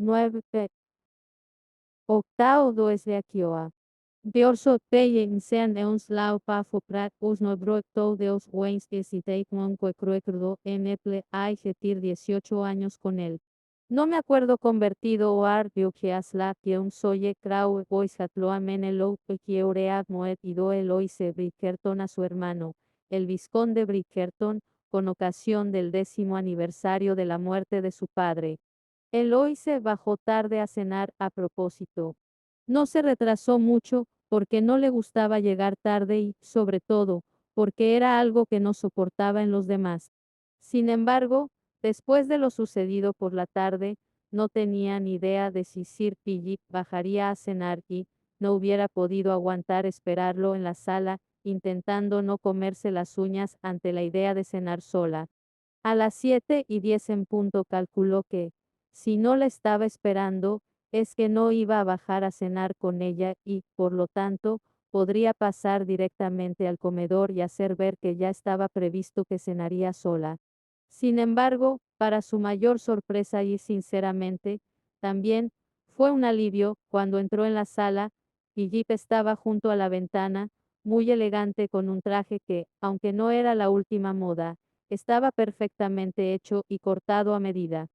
9. Octao doesleakioa. Beorso teien sean eons lau pafo prat us no broto deos wens esitei monque cruecrudo en eple hay getir 18 años con él. No me acuerdo convertido o arbio que asla que un soye crau bois hatloa menelo que urea moed y do eloise Bridgerton a su hermano, el vizconde Bridgerton, con ocasión del 10º aniversario de la muerte de su padre. Eloise bajó tarde a cenar a propósito. No se retrasó mucho, porque no le gustaba llegar tarde y, sobre todo, porque era algo que no soportaba en los demás. Sin embargo, después de lo sucedido por la tarde, no tenía ni idea de si Sir Philip bajaría a cenar y no hubiera podido aguantar esperarlo en la sala, intentando no comerse las uñas ante la idea de cenar sola. A las 7:10 en punto calculó que, si no la estaba esperando, es que no iba a bajar a cenar con ella y, por lo tanto, podría pasar directamente al comedor y hacer ver que ya estaba previsto que cenaría sola. Sin embargo, para su mayor sorpresa y sinceramente, también, fue un alivio cuando entró en la sala, y Jeep estaba junto a la ventana, muy elegante con un traje que, aunque no era la última moda, estaba perfectamente hecho y cortado a medida.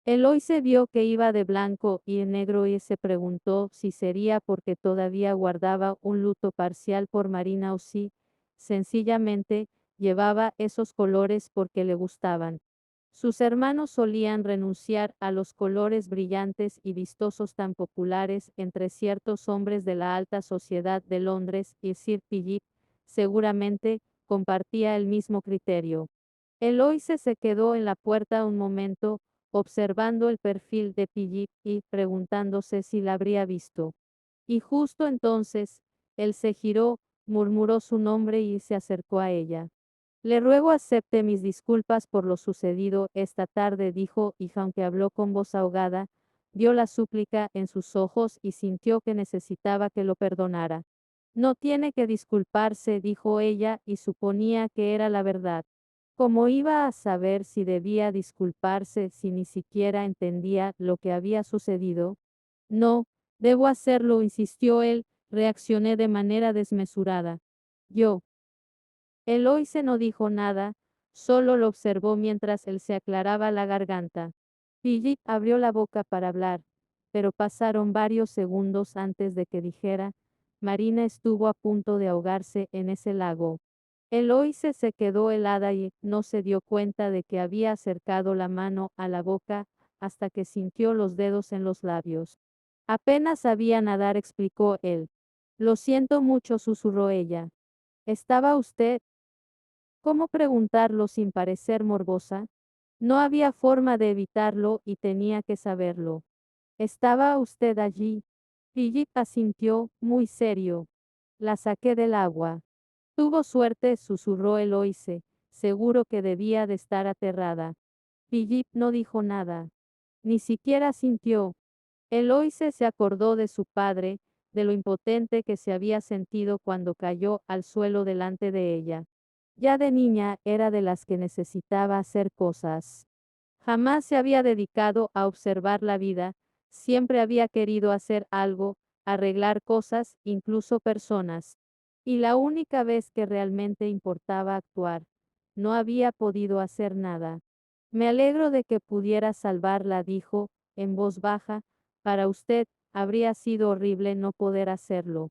Eloise vio que iba de blanco y en negro y se preguntó si sería porque todavía guardaba un luto parcial por Marina o si, sencillamente, llevaba esos colores porque le gustaban. Sus hermanos solían renunciar a los colores brillantes y vistosos tan populares entre ciertos hombres de la alta sociedad de Londres y Sir Philip, seguramente, compartía el mismo criterio. Eloise se quedó en la puerta un momento, observando el perfil de Philip y preguntándose si la habría visto. Y justo entonces, él se giró, murmuró su nombre y se acercó a ella. Le ruego acepte mis disculpas por lo sucedido esta tarde, dijo, y aunque habló con voz ahogada, vio la súplica en sus ojos y sintió que necesitaba que lo perdonara. No tiene que disculparse, dijo ella, y suponía que era la verdad. ¿Cómo iba a saber si debía disculparse si ni siquiera entendía lo que había sucedido? No, debo hacerlo, insistió él, reaccioné de manera desmesurada. Yo. Eloise no dijo nada, solo lo observó mientras él se aclaraba la garganta. Philip abrió la boca para hablar, pero pasaron varios segundos antes de que dijera, Marina estuvo a punto de ahogarse en ese lago. Eloise se quedó helada y no se dio cuenta de que había acercado la mano a la boca hasta que sintió los dedos en los labios. Apenas sabía nadar, explicó él. Lo siento mucho, susurró ella. ¿Estaba usted? ¿Cómo preguntarlo sin parecer morbosa? No había forma de evitarlo y tenía que saberlo. ¿Estaba usted allí? Philip asintió, muy serio. La saqué del agua. Tuvo suerte, susurró Eloise, seguro que debía de estar aterrada. Philip no dijo nada. Ni siquiera sintió. Eloise se acordó de su padre, de lo impotente que se había sentido cuando cayó al suelo delante de ella. Ya de niña era de las que necesitaba hacer cosas. Jamás se había dedicado a observar la vida, siempre había querido hacer algo, arreglar cosas, incluso personas. Y la única vez que realmente importaba actuar, no había podido hacer nada. Me alegro de que pudiera salvarla, dijo, en voz baja, para usted, habría sido horrible no poder hacerlo.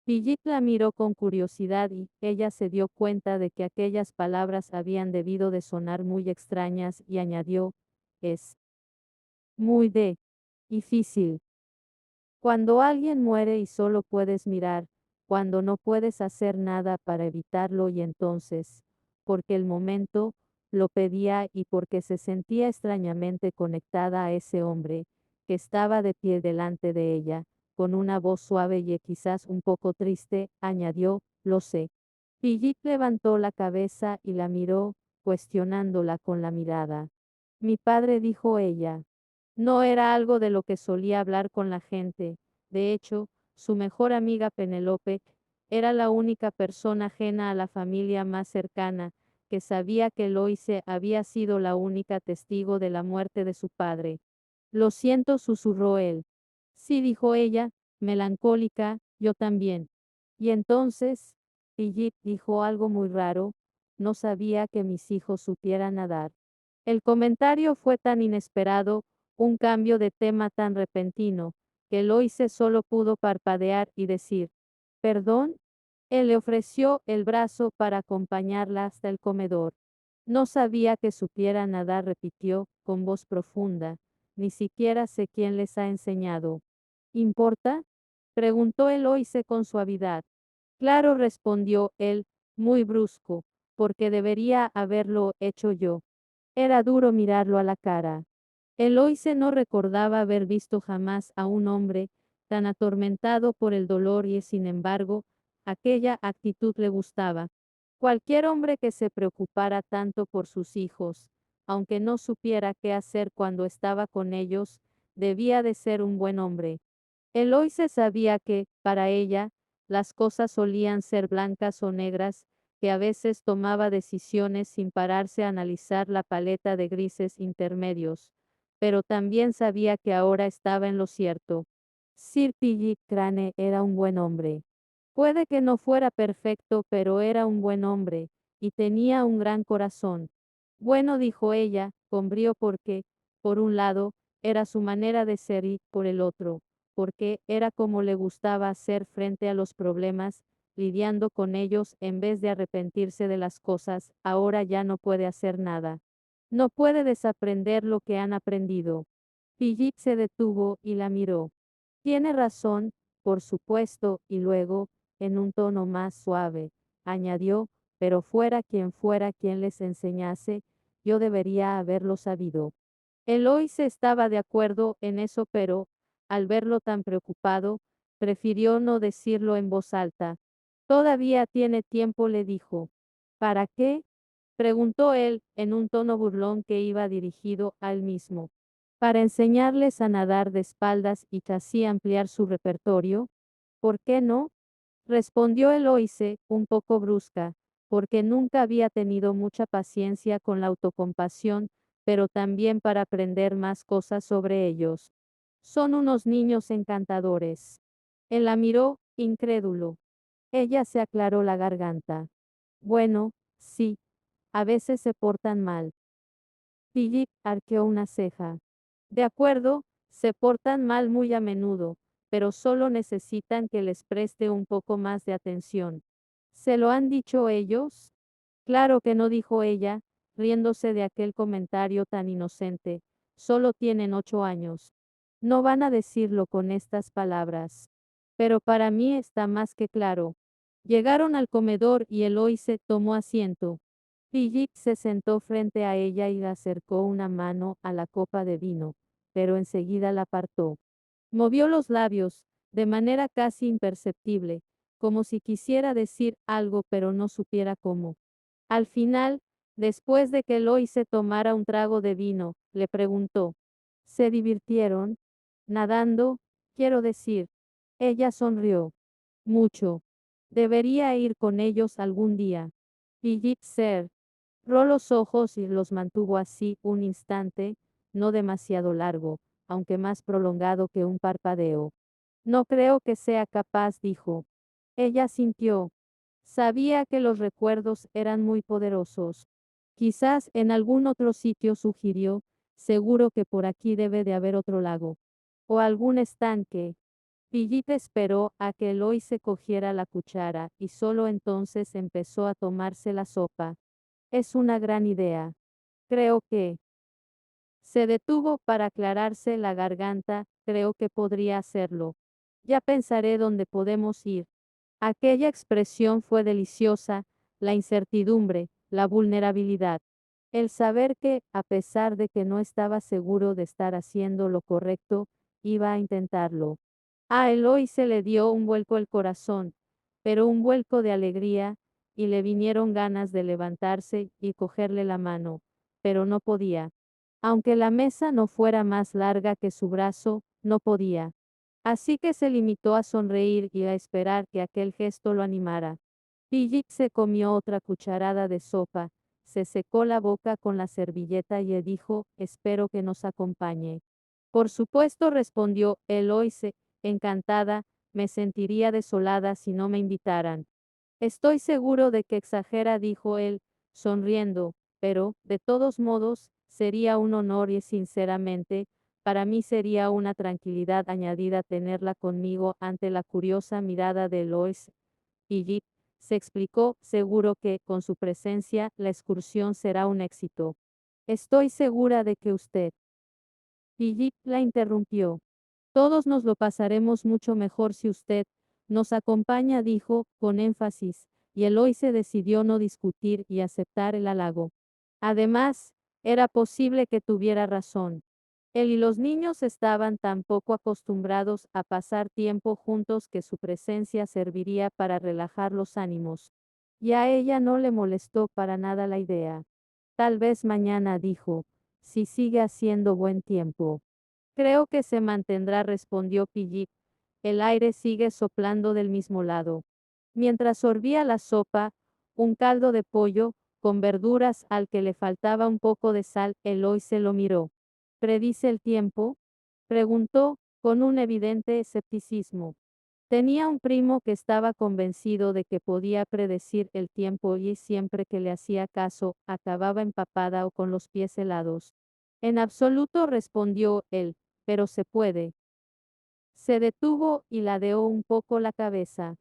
Philip la miró con curiosidad y ella se dio cuenta de que aquellas palabras habían debido de sonar muy extrañas y añadió, es muy difícil. Cuando alguien muere y solo puedes mirar, cuando no puedes hacer nada para evitarlo y entonces, porque el momento lo pedía y porque se sentía extrañamente conectada a ese hombre, que estaba de pie delante de ella, con una voz suave y quizás un poco triste, añadió, lo sé. Philip levantó la cabeza y la miró, cuestionándola con la mirada. Mi padre, dijo ella. No era algo de lo que solía hablar con la gente. De hecho, su mejor amiga Penelope era la única persona ajena a la familia más cercana, que sabía que Eloise había sido la única testigo de la muerte de su padre. Lo siento, susurró él. Sí, dijo ella, melancólica, yo también. Y entonces, Philip dijo algo muy raro, no sabía que mis hijos supieran nadar. El comentario fue tan inesperado, un cambio de tema tan repentino, que Loise solo pudo parpadear y decir, ¿perdón? Él le ofreció el brazo para acompañarla hasta el comedor. No sabía que supiera nadar, repitió, con voz profunda. Ni siquiera sé quién les ha enseñado. ¿Importa? Preguntó Eloise con suavidad. Claro, respondió él, muy brusco, porque debería haberlo hecho yo. Era duro mirarlo a la cara. Eloise no recordaba haber visto jamás a un hombre tan atormentado por el dolor y sin embargo, aquella actitud le gustaba. Cualquier hombre que se preocupara tanto por sus hijos, aunque no supiera qué hacer cuando estaba con ellos, debía de ser un buen hombre. Eloise sabía que, para ella, las cosas solían ser blancas o negras, que a veces tomaba decisiones sin pararse a analizar la paleta de grises intermedios, pero también sabía que ahora estaba en lo cierto. Sir Philip Crane era un buen hombre. Puede que no fuera perfecto, pero era un buen hombre, y tenía un gran corazón. Bueno, dijo ella, con brío porque, por un lado, era su manera de ser y, por el otro, porque era como le gustaba hacer frente a los problemas, lidiando con ellos en vez de arrepentirse de las cosas, ahora ya no puede hacer nada. No puede desaprender lo que han aprendido. Philip se detuvo y la miró. Tiene razón, por supuesto, y luego, en un tono más suave, añadió, pero fuera quien les enseñase, yo debería haberlo sabido. Eloise estaba de acuerdo en eso, pero, al verlo tan preocupado, prefirió no decirlo en voz alta. Todavía tiene tiempo, le dijo. ¿Para qué? Preguntó él, en un tono burlón que iba dirigido a él mismo. Para enseñarles a nadar de espaldas y así ampliar su repertorio. ¿Por qué no? Respondió Eloise, un poco brusca, porque nunca había tenido mucha paciencia con la autocompasión, pero también para aprender más cosas sobre ellos. Son unos niños encantadores. Él la miró, incrédulo. Ella se aclaró la garganta. Bueno, sí, a veces se portan mal. Philip arqueó una ceja. De acuerdo, se portan mal muy a menudo, pero solo necesitan que les preste un poco más de atención. ¿Se lo han dicho ellos? Claro que no, dijo ella, riéndose de aquel comentario tan inocente. Solo tienen 8 años. No van a decirlo con estas palabras. Pero para mí está más que claro. Llegaron al comedor y Eloise tomó asiento. Philip se sentó frente a ella y le acercó una mano a la copa de vino, pero enseguida la apartó. Movió los labios, de manera casi imperceptible, como si quisiera decir algo pero no supiera cómo. Al final, después de que Loise tomara un trago de vino, le preguntó, ¿se divirtieron? Nadando, quiero decir. Ella sonrió. Mucho. Debería ir con ellos algún día. Philip cerró los ojos y los mantuvo así un instante, no demasiado largo, aunque más prolongado que un parpadeo. No creo que sea capaz, dijo. Ella sintió. Sabía que los recuerdos eran muy poderosos. Quizás en algún otro sitio, sugirió, seguro que por aquí debe de haber otro lago. O algún estanque. Philip esperó a que Eloise cogiera la cuchara y solo entonces empezó a tomarse la sopa. Es una gran idea. Creo que... Se detuvo para aclararse la garganta, creo que podría hacerlo. Ya pensaré dónde podemos ir. Aquella expresión fue deliciosa, la incertidumbre, la vulnerabilidad. El saber que, a pesar de que no estaba seguro de estar haciendo lo correcto, iba a intentarlo. A Eloy se le dio un vuelco el corazón, pero un vuelco de alegría, y le vinieron ganas de levantarse y cogerle la mano, pero no podía. Aunque la mesa no fuera más larga que su brazo, no podía. Así que se limitó a sonreír y a esperar que aquel gesto lo animara. Philip se comió otra cucharada de sopa, se secó la boca con la servilleta y le dijo, espero que nos acompañe. Por supuesto, respondió Eloise, encantada, me sentiría desolada si no me invitaran. Estoy seguro de que exagera, dijo él, sonriendo, pero, de todos modos, sería un honor y sinceramente, para mí sería una tranquilidad añadida tenerla conmigo ante la curiosa mirada de Eloise. Y Jeep se explicó, seguro que, con su presencia, la excursión será un éxito. Estoy segura de que usted. Y Jeep la interrumpió. Todos nos lo pasaremos mucho mejor si usted nos acompaña, dijo, con énfasis, y Eloise decidió no discutir y aceptar el halago. Además, era posible que tuviera razón. Él y los niños estaban tan poco acostumbrados a pasar tiempo juntos que su presencia serviría para relajar los ánimos. Y a ella no le molestó para nada la idea. Tal vez mañana, dijo, si sigue haciendo buen tiempo. Creo que se mantendrá, respondió Pillip. El aire sigue soplando del mismo lado. Mientras sorbía la sopa, un caldo de pollo, con verduras al que le faltaba un poco de sal, Eloise lo miró. ¿Predice el tiempo? Preguntó, con un evidente escepticismo. Tenía un primo que estaba convencido de que podía predecir el tiempo y siempre que le hacía caso, acababa empapada o con los pies helados. En absoluto, respondió él, pero se puede. Se detuvo y ladeó un poco la cabeza.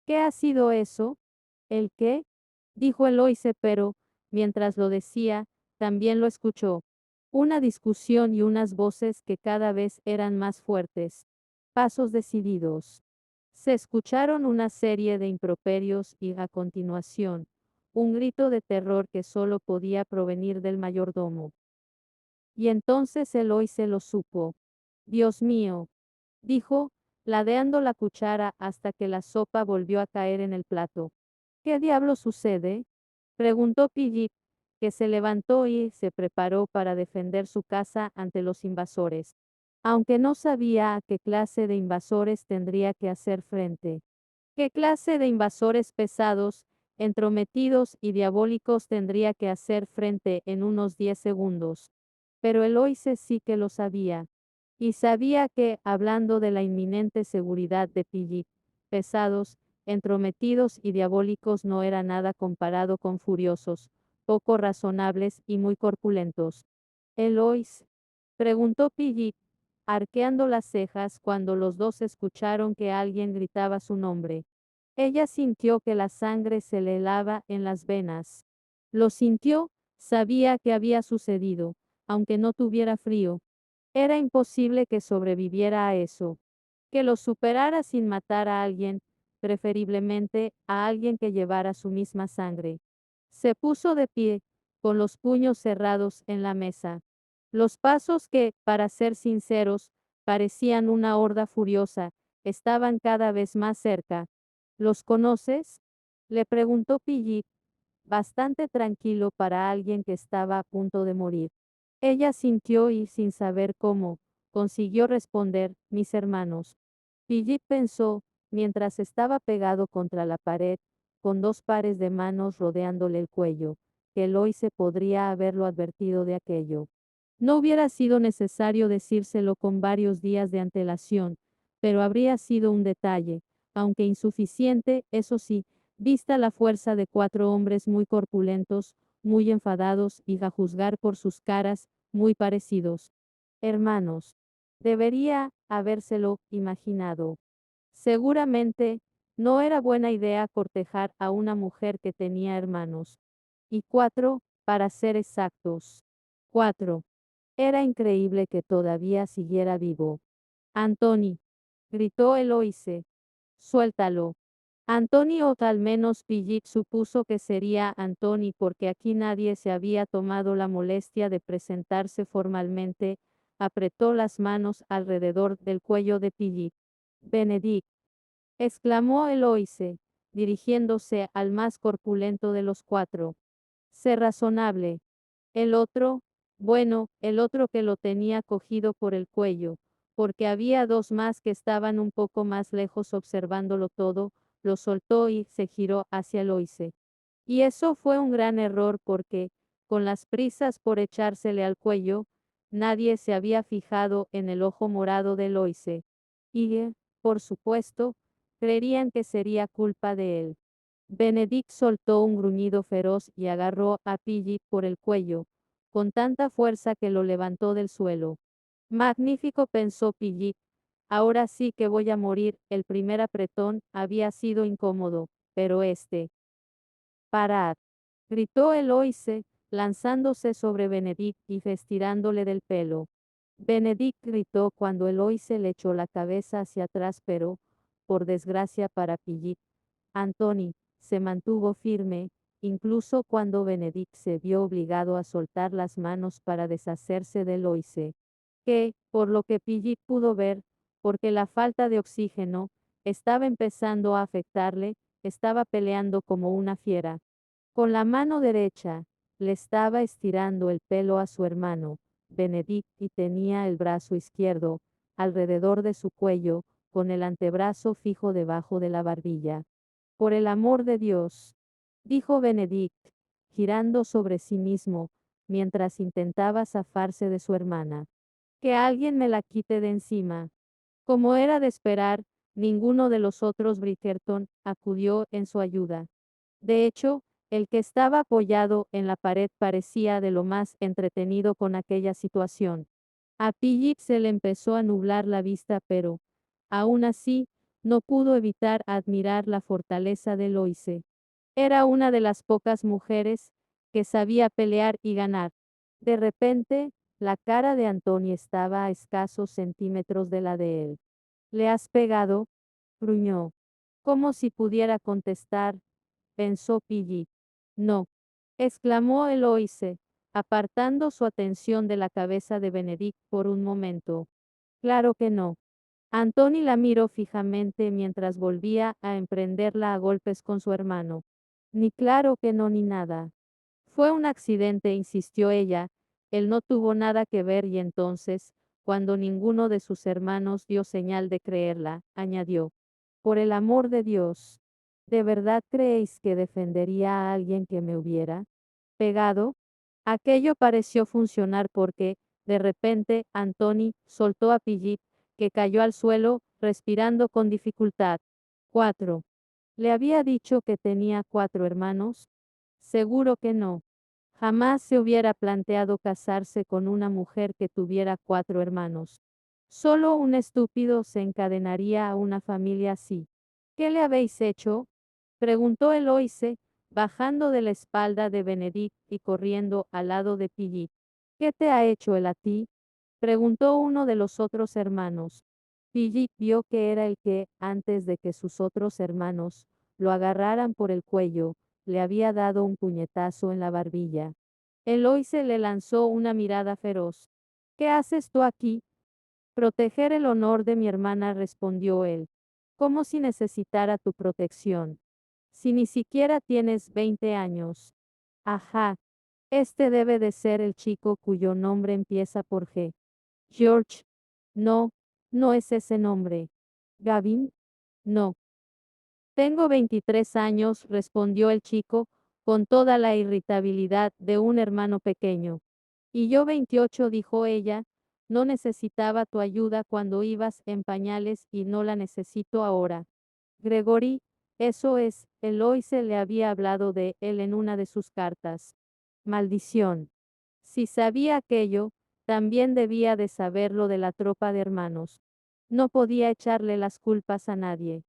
¿Qué ha sido eso? ¿El qué? Dijo Eloise, pero, mientras lo decía, también lo escuchó. Una discusión y unas voces que cada vez eran más fuertes. Pasos decididos. Se escucharon una serie de improperios y, a continuación, un grito de terror que solo podía provenir del mayordomo. Y entonces Eloise lo supo. Dios mío, dijo, ladeando la cuchara hasta que la sopa volvió a caer en el plato. ¿Qué diablo sucede? Preguntó Pillip, que se levantó y se preparó para defender su casa ante los invasores, aunque no sabía a qué clase de invasores tendría que hacer frente. ¿Qué clase de invasores pesados, entrometidos y diabólicos tendría que hacer frente en unos 10 segundos? Pero Eloise sí que lo sabía. Y sabía que, hablando de la inminente seguridad de Pillip, pesados, entrometidos y diabólicos no era nada comparado con furiosos, poco razonables y muy corpulentos. ¿Eloise? Preguntó Pillip, arqueando las cejas cuando los dos escucharon que alguien gritaba su nombre. Ella sintió que la sangre se le helaba en las venas. Lo sintió, sabía que había sucedido, aunque no tuviera frío. Era imposible que sobreviviera a eso. Que lo superara sin matar a alguien, preferiblemente a alguien que llevara su misma sangre. Se puso de pie, con los puños cerrados en la mesa. Los pasos que, para ser sinceros, parecían una horda furiosa, estaban cada vez más cerca. ¿Los conoces? Le preguntó Pillip, bastante tranquilo para alguien que estaba a punto de morir. Ella sintió y, sin saber cómo, consiguió responder, mis hermanos. Philip pensó, mientras estaba pegado contra la pared, con dos pares de manos rodeándole el cuello, que Eloise podría haberlo advertido de aquello. No hubiera sido necesario decírselo con varios días de antelación, pero habría sido un detalle, aunque insuficiente, eso sí, vista la fuerza de 4 hombres muy corpulentos, muy enfadados y, a juzgar por sus caras, muy parecidos. Hermanos. Debería habérselo imaginado. Seguramente, no era buena idea cortejar a una mujer que tenía hermanos. Y 4, para ser exactos. 4. Era increíble que todavía siguiera vivo. Antoni, gritó Eloise. Suéltalo. Antoni, o al menos Philip supuso que sería Antoni porque aquí nadie se había tomado la molestia de presentarse formalmente, apretó las manos alrededor del cuello de Philip. Benedict, exclamó Eloise, dirigiéndose al más corpulento de los 4. Sé razonable. El otro, bueno, el otro que lo tenía cogido por el cuello, porque había 2 más que estaban un poco más lejos observándolo todo, lo soltó y se giró hacia Eloise. Y eso fue un gran error porque, con las prisas por echársele al cuello, nadie se había fijado en el ojo morado de Eloise. Y, por supuesto, creerían que sería culpa de él. Benedict soltó un gruñido feroz y agarró a Piggy por el cuello, con tanta fuerza que lo levantó del suelo. Magnífico, pensó Piggy. Ahora sí que voy a morir. El primer apretón había sido incómodo, pero este. Parad, gritó Eloise, lanzándose sobre Benedict y estirándole del pelo. Benedict gritó cuando Eloise le echó la cabeza hacia atrás, pero, por desgracia para Piggy, Anthony se mantuvo firme, incluso cuando Benedict se vio obligado a soltar las manos para deshacerse de Eloise, que, por lo que Piggy pudo ver, porque la falta de oxígeno estaba empezando a afectarle, estaba peleando como una fiera. Con la mano derecha, le estaba estirando el pelo a su hermano, Benedict, y tenía el brazo izquierdo, alrededor de su cuello, con el antebrazo fijo debajo de la barbilla. Por el amor de Dios, dijo Benedict, girando sobre sí mismo, mientras intentaba zafarse de su hermana. Que alguien me la quite de encima. Como era de esperar, ninguno de los otros Bridgerton acudió en su ayuda. De hecho, el que estaba apoyado en la pared parecía de lo más entretenido con aquella situación. A Piggy se le empezó a nublar la vista, pero, aún así, no pudo evitar admirar la fortaleza de Eloise. Era una de las pocas mujeres que sabía pelear y ganar. De repente, la cara de Anthony estaba a escasos centímetros de la de él. ¿Le has pegado? Gruñó. Como si pudiera contestar, pensó Piggy. No, exclamó Eloise, apartando su atención de la cabeza de Benedict por un momento. Claro que no. Anthony la miró fijamente mientras volvía a emprenderla a golpes con su hermano. Ni claro que no ni nada. Fue un accidente, insistió ella, él no tuvo nada que ver y entonces, cuando ninguno de sus hermanos dio señal de creerla, añadió, por el amor de Dios, ¿de verdad creéis que defendería a alguien que me hubiera pegado? Aquello pareció funcionar porque, de repente, Anthony soltó a Piggy, que cayó al suelo, respirando con dificultad. 4. ¿Le había dicho que tenía 4 hermanos? Seguro que no. Jamás se hubiera planteado casarse con una mujer que tuviera 4 hermanos. Solo un estúpido se encadenaría a una familia así. ¿Qué le habéis hecho? Preguntó Eloise, bajando de la espalda de Benedict y corriendo al lado de Piggy. ¿Qué te ha hecho él a ti? Preguntó uno de los otros hermanos. Piggy vio que era el que, antes de que sus otros hermanos lo agarraran por el cuello, le había dado un puñetazo en la barbilla. Eloise le lanzó una mirada feroz. ¿Qué haces tú aquí? Proteger el honor de mi hermana, respondió él. Como si necesitara tu protección. Si ni siquiera tienes 20 años. Ajá. Este debe de ser el chico cuyo nombre empieza por G. George. No, no es ese nombre. Gavin. No. Tengo 23 años, respondió el chico, con toda la irritabilidad de un hermano pequeño. Y yo 28, dijo ella, no necesitaba tu ayuda cuando ibas en pañales y no la necesito ahora. Gregory, eso es, Eloise le había hablado de él en una de sus cartas. Maldición. Si sabía aquello, también debía de saberlo de la tropa de hermanos. No podía echarle las culpas a nadie.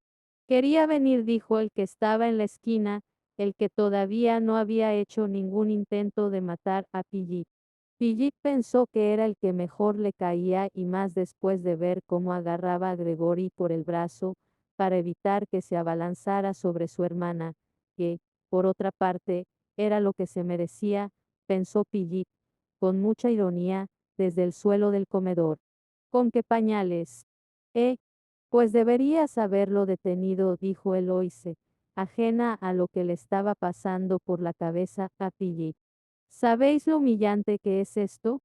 Quería venir, dijo el que estaba en la esquina, el que todavía no había hecho ningún intento de matar a Piggy. Piggy pensó que era el que mejor le caía y más después de ver cómo agarraba a Gregory por el brazo, para evitar que se abalanzara sobre su hermana, que, por otra parte, era lo que se merecía, pensó Piggy, con mucha ironía, desde el suelo del comedor. ¿Con qué pañales? Pues deberías haberlo detenido, dijo Eloise, ajena a lo que le estaba pasando por la cabeza a Piggy. ¿Sabéis lo humillante que es esto?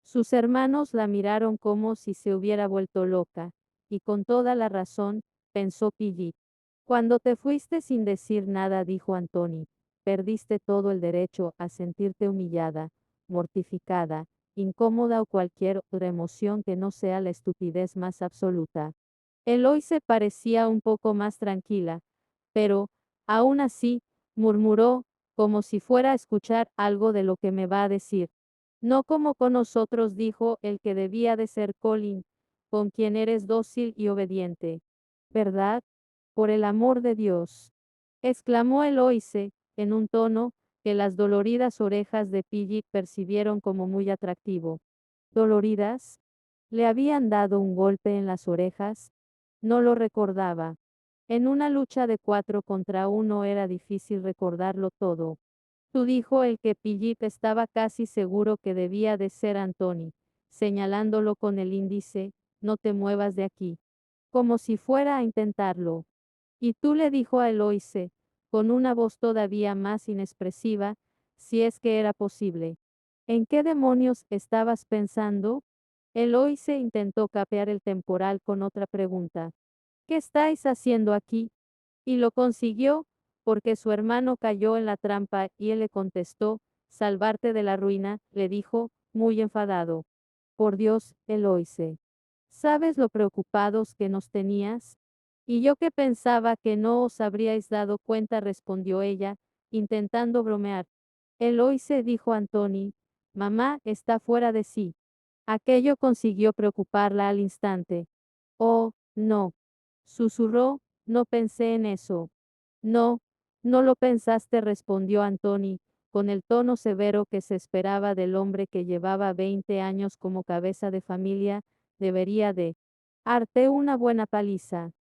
Sus hermanos la miraron como si se hubiera vuelto loca, y con toda la razón, pensó Piggy. Cuando te fuiste sin decir nada, dijo Anthony, perdiste todo el derecho a sentirte humillada, mortificada, incómoda o cualquier otra emoción que no sea la estupidez más absoluta. Eloise parecía un poco más tranquila, pero, aún así, murmuró, como si fuera a escuchar algo de lo que me va a decir. No como con nosotros, dijo el que debía de ser Colin, con quien eres dócil y obediente. ¿Verdad? Por el amor de Dios. Exclamó Eloise, en un tono que las doloridas orejas de Piggy percibieron como muy atractivo. ¿Doloridas? ¿Le habían dado un golpe en las orejas? No lo recordaba. En una lucha de 4 contra 1 era difícil recordarlo todo. Tú, dijo el que Pillip estaba casi seguro que debía de ser Anthony, señalándolo con el índice, no te muevas de aquí. Como si fuera a intentarlo. Y tú, le dijo a Eloise, con una voz todavía más inexpresiva, si es que era posible. ¿En qué demonios estabas pensando? Eloise intentó capear el temporal con otra pregunta. ¿Qué estáis haciendo aquí? Y lo consiguió, porque su hermano cayó en la trampa y él le contestó, salvarte de la ruina, le dijo, muy enfadado. Por Dios, Eloise. ¿Sabes lo preocupados que nos tenías? Y yo que pensaba que no os habríais dado cuenta, respondió ella, intentando bromear. Eloise, dijo Anthony, mamá está fuera de sí. Aquello consiguió preocuparla al instante. Oh, no. Susurró, no pensé en eso. No, no lo pensaste, respondió Anthony, con el tono severo que se esperaba del hombre que llevaba 20 años como cabeza de familia, debería de arte una buena paliza.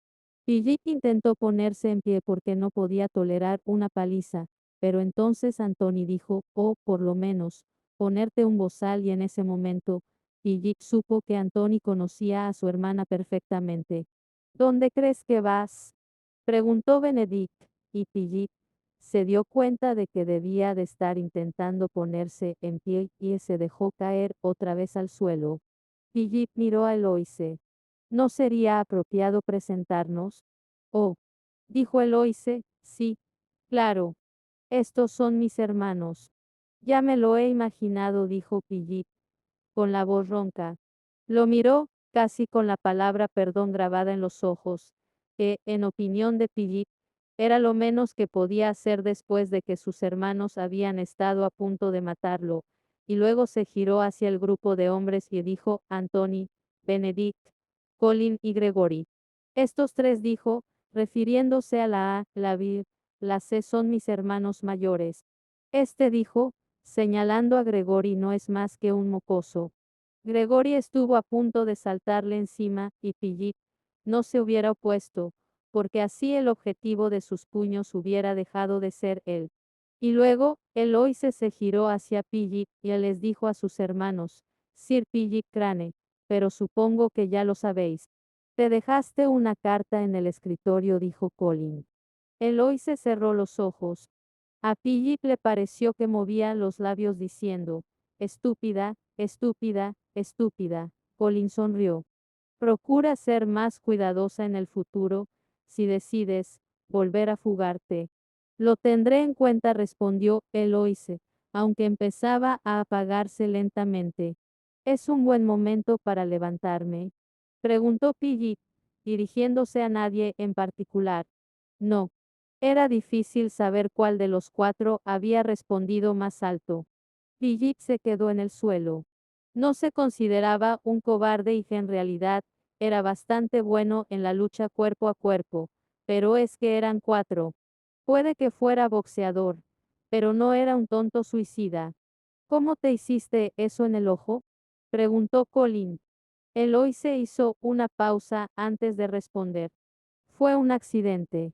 Philip intentó ponerse en pie porque no podía tolerar una paliza, pero entonces Anthony dijo, oh, por lo menos, ponerte un bozal, y en ese momento, Philip supo que Anthony conocía a su hermana perfectamente. ¿Dónde crees que vas? Preguntó Benedict, y Philip se dio cuenta de que debía de estar intentando ponerse en pie y se dejó caer otra vez al suelo. Philip miró a Eloise. ¿No sería apropiado presentarnos? Oh, dijo Eloise, sí, claro. Estos son mis hermanos. Ya me lo he imaginado, dijo Philip, con la voz ronca. Lo miró, casi con la palabra perdón grabada en los ojos, que, en opinión de Philip, era lo menos que podía hacer después de que sus hermanos habían estado a punto de matarlo, y luego se giró hacia el grupo de hombres y dijo, Anthony, Benedict, Colin y Gregory. Estos tres, dijo, refiriéndose a la A, la B, la C, son mis hermanos mayores. Este, dijo, señalando a Gregory, no es más que un mocoso. Gregory estuvo a punto de saltarle encima, y Philip no se hubiera opuesto, porque así el objetivo de sus puños hubiera dejado de ser él. Y luego, Eloise se giró hacia Philip y él les dijo a sus hermanos, Sir Philip Crane, pero supongo que ya lo sabéis. Te dejaste una carta en el escritorio, dijo Colin. Eloise cerró los ojos. A Philip le pareció que movía los labios diciendo, estúpida, estúpida, estúpida. Colin sonrió. Procura ser más cuidadosa en el futuro, si decides volver a fugarte. Lo tendré en cuenta, respondió Eloise, aunque empezaba a apagarse lentamente. ¿Es un buen momento para levantarme? Preguntó Philip, dirigiéndose a nadie en particular. No. Era difícil saber cuál de los cuatro había respondido más alto. Philip se quedó en el suelo. No se consideraba un cobarde y en realidad era bastante bueno en la lucha cuerpo a cuerpo, pero es que eran cuatro. Puede que fuera boxeador, pero no era un tonto suicida. ¿Cómo te hiciste eso en el ojo? Preguntó Colin. Eloise hizo una pausa antes de responder. Fue un accidente.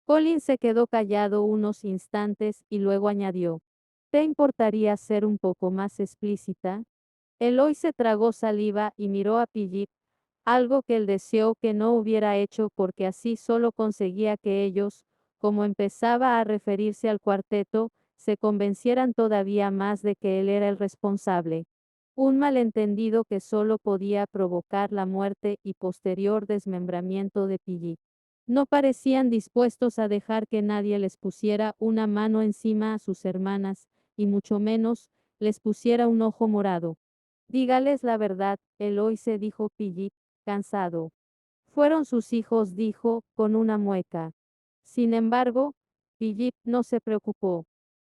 Colin se quedó callado unos instantes y luego añadió. ¿Te importaría ser un poco más explícita? Eloise tragó saliva y miró a Philip, algo que él deseó que no hubiera hecho porque así solo conseguía que ellos, como empezaba a referirse al cuarteto, se convencieran todavía más de que él era el responsable. Un malentendido que solo podía provocar la muerte y posterior desmembramiento de Philip. No parecían dispuestos a dejar que nadie les pusiera una mano encima a sus hermanas, y mucho menos les pusiera un ojo morado. Dígales la verdad, Eloise dijo Pillip, cansado. Fueron sus hijos, dijo, con una mueca. Sin embargo, Philip no se preocupó.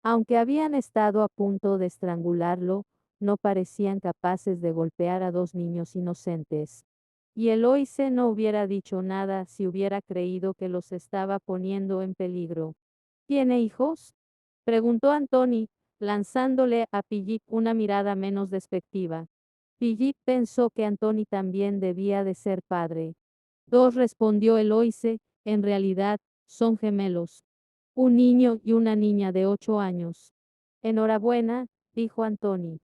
Aunque habían estado a punto de estrangularlo, no parecían capaces de golpear a dos niños inocentes. Y Eloise no hubiera dicho nada si hubiera creído que los estaba poniendo en peligro. ¿Tiene hijos? Preguntó Anthony, lanzándole a Philip una mirada menos despectiva. Philip pensó que Anthony también debía de ser padre. Dos, respondió Eloise, en realidad, son gemelos. Un niño y una niña de 8 años. Enhorabuena, dijo Anthony.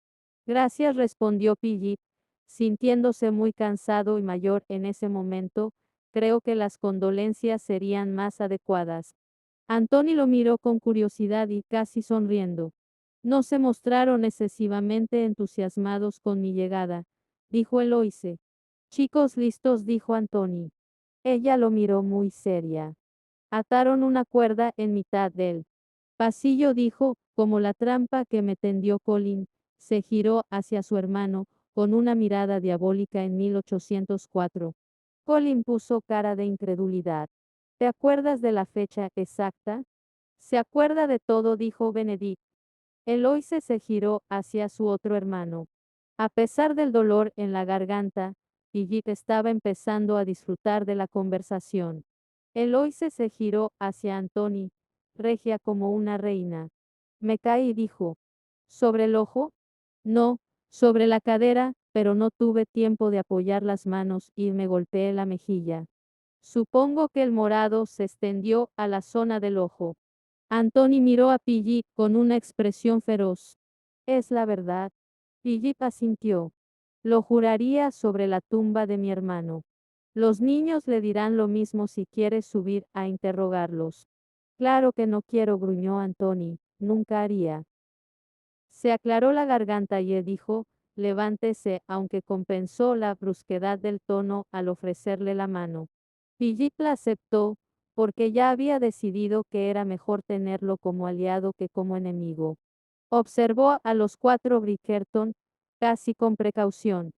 Gracias, respondió Philip, sintiéndose muy cansado y mayor en ese momento. Creo que las condolencias serían más adecuadas. Anthony lo miró con curiosidad y casi sonriendo. No se mostraron excesivamente entusiasmados con mi llegada, dijo Eloise. Chicos listos, dijo Anthony. Ella lo miró muy seria. Ataron una cuerda en mitad del pasillo, dijo, como la trampa que me tendió Colin. Se giró hacia su hermano, con una mirada diabólica en 1804. Colin puso cara de incredulidad. ¿Te acuerdas de la fecha exacta? Se acuerda de todo, dijo Benedict. Eloise se giró hacia su otro hermano. A pesar del dolor en la garganta, Philip estaba empezando a disfrutar de la conversación. Eloise se giró hacia Anthony, regia como una reina. Me caí, dijo. ¿Sobre el ojo? No, sobre la cadera, pero no tuve tiempo de apoyar las manos y me golpeé la mejilla. Supongo que el morado se extendió a la zona del ojo. Anthony miró a Philip con una expresión feroz. Es la verdad. Philip asintió. Lo juraría sobre la tumba de mi hermano. Los niños le dirán lo mismo si quieres subir a interrogarlos. Claro que no quiero, gruñó Anthony. Nunca haría. Se aclaró la garganta y él dijo, levántese, aunque compensó la brusquedad del tono al ofrecerle la mano. Philip la aceptó, porque ya había decidido que era mejor tenerlo como aliado que como enemigo. Observó a los cuatro Bridgerton, casi con precaución.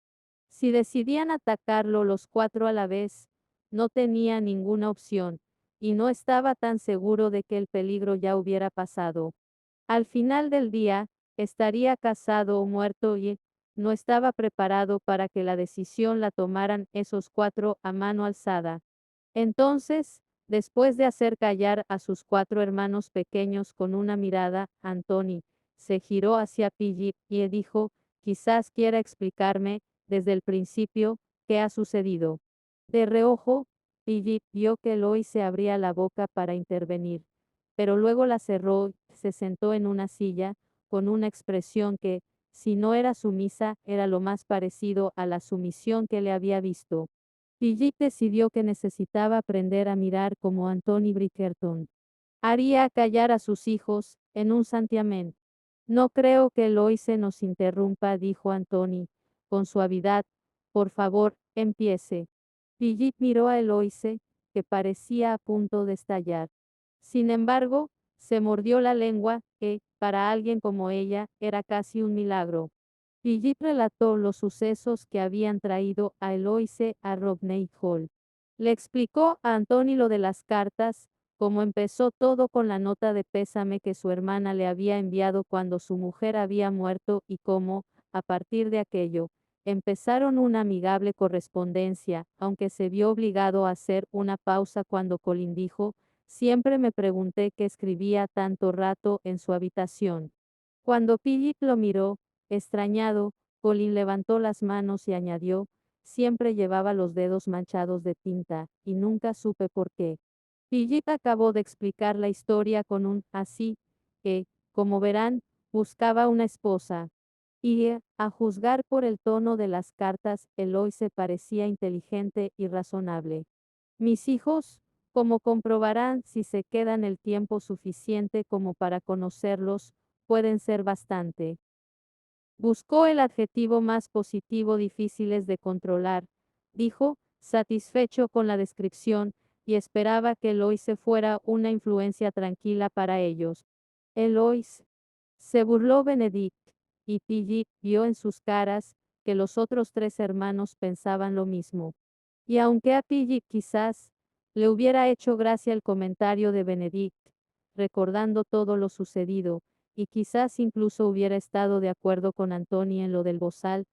Si decidían atacarlo los cuatro a la vez, no tenía ninguna opción, y no estaba tan seguro de que el peligro ya hubiera pasado. Al final del día, estaría casado o muerto y no estaba preparado para que la decisión la tomaran esos cuatro a mano alzada. Entonces, después de hacer callar a sus cuatro hermanos pequeños con una mirada, Anthony se giró hacia Philip y dijo, quizás quiera explicarme, desde el principio, qué ha sucedido. De reojo, Philip vio que Eloise abría la boca para intervenir, pero luego la cerró y se sentó en una silla, con una expresión que, si no era sumisa, era lo más parecido a la sumisión que le había visto. Philip decidió que necesitaba aprender a mirar como Anthony Bridgerton. Haría callar a sus hijos, en un santiamén. No creo que Eloise nos interrumpa, dijo Anthony, con suavidad. Por favor, empiece. Philip miró a Eloise, que parecía a punto de estallar. Sin embargo, se mordió la lengua, que, para alguien como ella, era casi un milagro. Philip relató los sucesos que habían traído a Eloise a Rodney Hall. Le explicó a Anthony lo de las cartas, cómo empezó todo con la nota de pésame que su hermana le había enviado cuando su mujer había muerto y cómo, a partir de aquello, empezaron una amigable correspondencia, aunque se vio obligado a hacer una pausa cuando Colin dijo, siempre me pregunté qué escribía tanto rato en su habitación. Cuando Philip lo miró, extrañado, Colin levantó las manos y añadió, siempre llevaba los dedos manchados de tinta, y nunca supe por qué. Philip acabó de explicar la historia con un así, que, como verán, buscaba una esposa. Y, a juzgar por el tono de las cartas, Eloise parecía inteligente y razonable. Mis hijos, como comprobarán si se quedan el tiempo suficiente como para conocerlos, pueden ser bastante. Buscó el adjetivo más positivo difíciles de controlar, dijo, satisfecho con la descripción, y esperaba que Eloise fuera una influencia tranquila para ellos. Eloise. Se burló Benedict, y Philip vio en sus caras que los otros 3 hermanos pensaban lo mismo. Y aunque a Piggy quizás le hubiera hecho gracia el comentario de Benedict, recordando todo lo sucedido, y quizás incluso hubiera estado de acuerdo con Anthony en lo del bozal,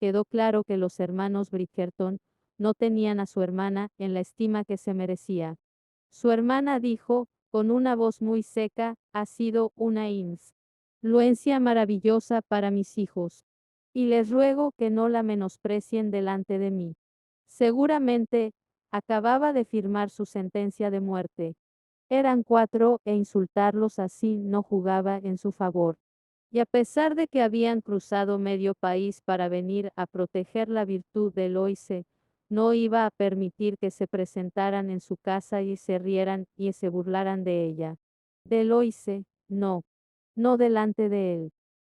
quedó claro que los hermanos Bridgerton no tenían a su hermana en la estima que se merecía. Su hermana dijo, con una voz muy seca, ha sido una influencia maravillosa para mis hijos. Y les ruego que no la menosprecien delante de mí. Seguramente, acababa de firmar su sentencia de muerte. Eran 4 e insultarlos así no jugaba en su favor. Y a pesar de que habían cruzado medio país para venir a proteger la virtud de Eloise, no iba a permitir que se presentaran en su casa y se rieran y se burlaran de ella. De Eloise, no. No delante de él.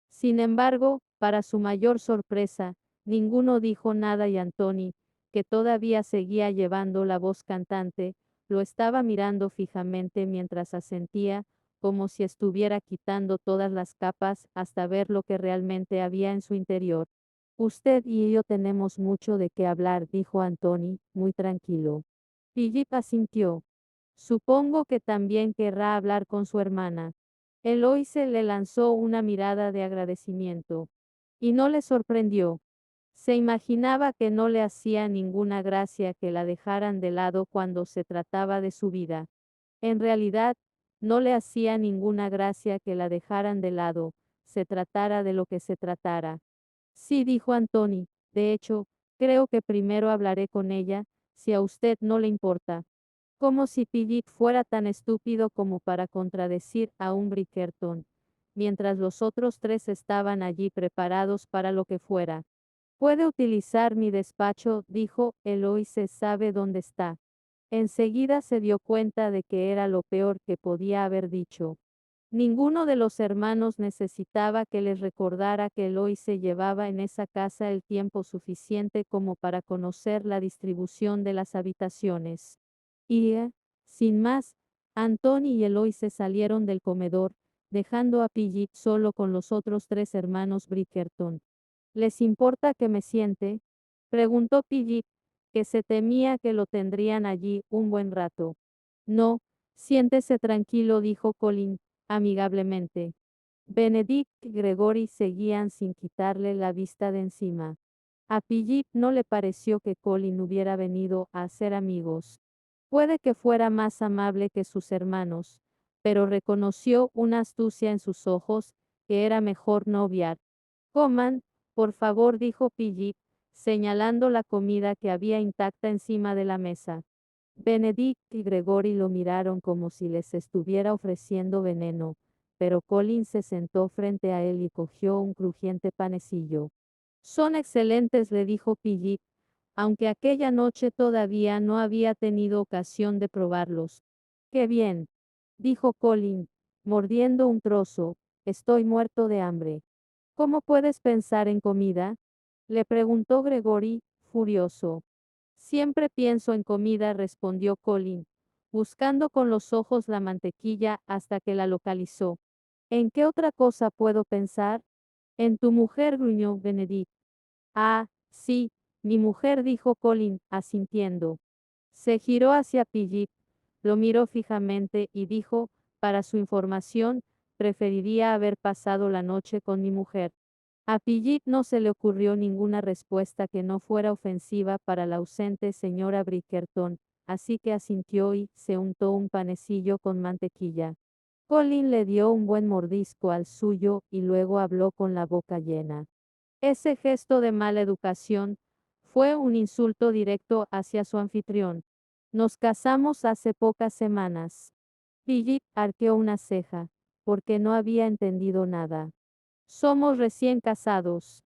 Sin embargo, para su mayor sorpresa, ninguno dijo nada y Anthony, que todavía seguía llevando la voz cantante, lo estaba mirando fijamente mientras asentía, como si estuviera quitando todas las capas hasta ver lo que realmente había en su interior. Usted y yo tenemos mucho de qué hablar, dijo Anthony, muy tranquilo. Philip asintió. Supongo que también querrá hablar con su hermana. Eloise le lanzó una mirada de agradecimiento. Y no le sorprendió. Se imaginaba que no le hacía ninguna gracia que la dejaran de lado cuando se trataba de su vida. En realidad, no le hacía ninguna gracia que la dejaran de lado, se tratara de lo que se tratara. Sí, dijo Anthony, de hecho, creo que primero hablaré con ella, si a usted no le importa. Como si Philip fuera tan estúpido como para contradecir a un Bridgerton, mientras los otros 3 estaban allí preparados para lo que fuera. Puede utilizar mi despacho, dijo, Eloise sabe dónde está. Enseguida se dio cuenta de que era lo peor que podía haber dicho. Ninguno de los hermanos necesitaba que les recordara que Eloise llevaba en esa casa el tiempo suficiente como para conocer la distribución de las habitaciones. Y, sin más, Anthony y Eloise salieron del comedor, dejando a Piggy solo con los otros 3 hermanos Bridgerton. ¿Les importa que me siente? Preguntó Piggy, que se temía que lo tendrían allí un buen rato. No, siéntese tranquilo, dijo Colin, amigablemente. Benedict y Gregory seguían sin quitarle la vista de encima. A Piggy no le pareció que Colin hubiera venido a hacer amigos. Puede que fuera más amable que sus hermanos, pero reconoció una astucia en sus ojos, que era mejor no obviar. Coman, por favor, dijo Piggy, señalando la comida que había intacta encima de la mesa. Benedict y Gregory lo miraron como si les estuviera ofreciendo veneno, pero Colin se sentó frente a él y cogió un crujiente panecillo. Son excelentes, le dijo Piggy, aunque aquella noche todavía no había tenido ocasión de probarlos. ¡Qué bien!, dijo Colin, mordiendo un trozo, estoy muerto de hambre. ¿Cómo puedes pensar en comida?, le preguntó Gregory, furioso. Siempre pienso en comida, respondió Colin, buscando con los ojos la mantequilla hasta que la localizó. ¿En qué otra cosa puedo pensar? En tu mujer, gruñó Benedict. Ah, sí, mi mujer, dijo Colin, asintiendo. Se giró hacia Piggy, lo miró fijamente y dijo, para su información, preferiría haber pasado la noche con mi mujer. A Piggy no se le ocurrió ninguna respuesta que no fuera ofensiva para la ausente señora Bridgerton, así que asintió y se untó un panecillo con mantequilla. Colin le dio un buen mordisco al suyo y luego habló con la boca llena. Ese gesto de mala educación fue un insulto directo hacia su anfitrión. Nos casamos hace pocas semanas. Piggy arqueó una ceja, porque no había entendido nada. Somos recién casados.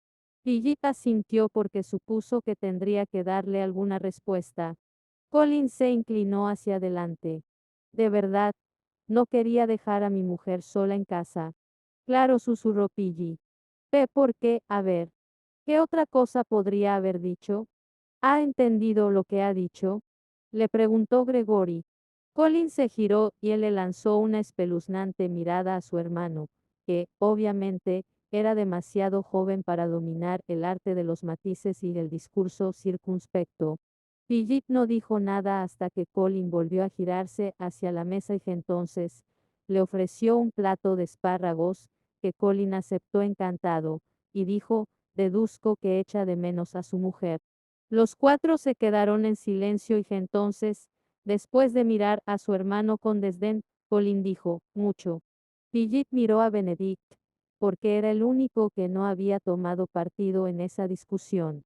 Piggy asintió porque supuso que tendría que darle alguna respuesta. Colin se inclinó hacia adelante. De verdad, no quería dejar a mi mujer sola en casa. Claro, susurró Piggy. Ve por qué, a ver. ¿Qué otra cosa podría haber dicho? ¿Ha entendido lo que ha dicho?, le preguntó Gregory. Colin se giró y él le lanzó una espeluznante mirada a su hermano, que, obviamente, era demasiado joven para dominar el arte de los matices y del discurso circunspecto. Philip no dijo nada hasta que Colin volvió a girarse hacia la mesa y entonces le ofreció un plato de espárragos, que Colin aceptó encantado, y dijo, deduzco que echa de menos a su mujer. Los cuatro se quedaron en silencio y entonces, después de mirar a su hermano con desdén, Colin dijo, mucho. Philip miró a Benedict, porque era el único que no había tomado partido en esa discusión.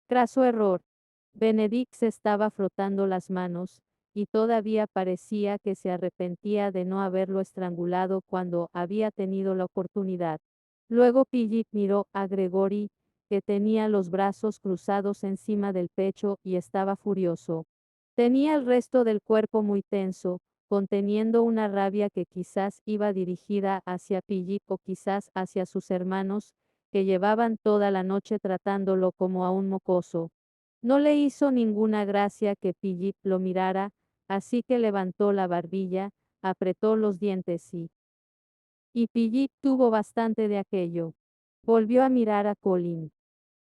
Craso error. Benedict se estaba frotando las manos, y todavía parecía que se arrepentía de no haberlo estrangulado cuando había tenido la oportunidad. Luego Philip miró a Gregory, que tenía los brazos cruzados encima del pecho y estaba furioso. Tenía el resto del cuerpo muy tenso, conteniendo una rabia que quizás iba dirigida hacia Philip o quizás hacia sus hermanos, que llevaban toda la noche tratándolo como a un mocoso. No le hizo ninguna gracia que Philip lo mirara, así que levantó la barbilla, apretó los dientes y Philip tuvo bastante de aquello. Volvió a mirar a Colin.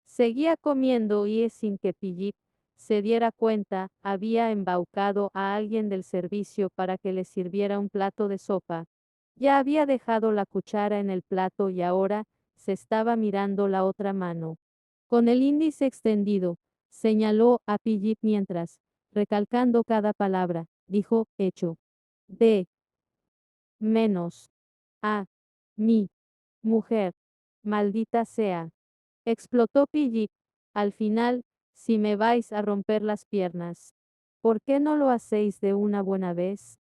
Seguía comiendo y sin que Philip se diera cuenta, había embaucado a alguien del servicio para que le sirviera un plato de sopa. Ya había dejado la cuchara en el plato y ahora se estaba mirando la otra mano. Con el índice extendido, señaló a Philip mientras, recalcando cada palabra, dijo, hecho. De menos. A mi mujer. Maldita sea. Explotó Philip. Al final, si me vais a romper las piernas, ¿por qué no lo hacéis de una buena vez?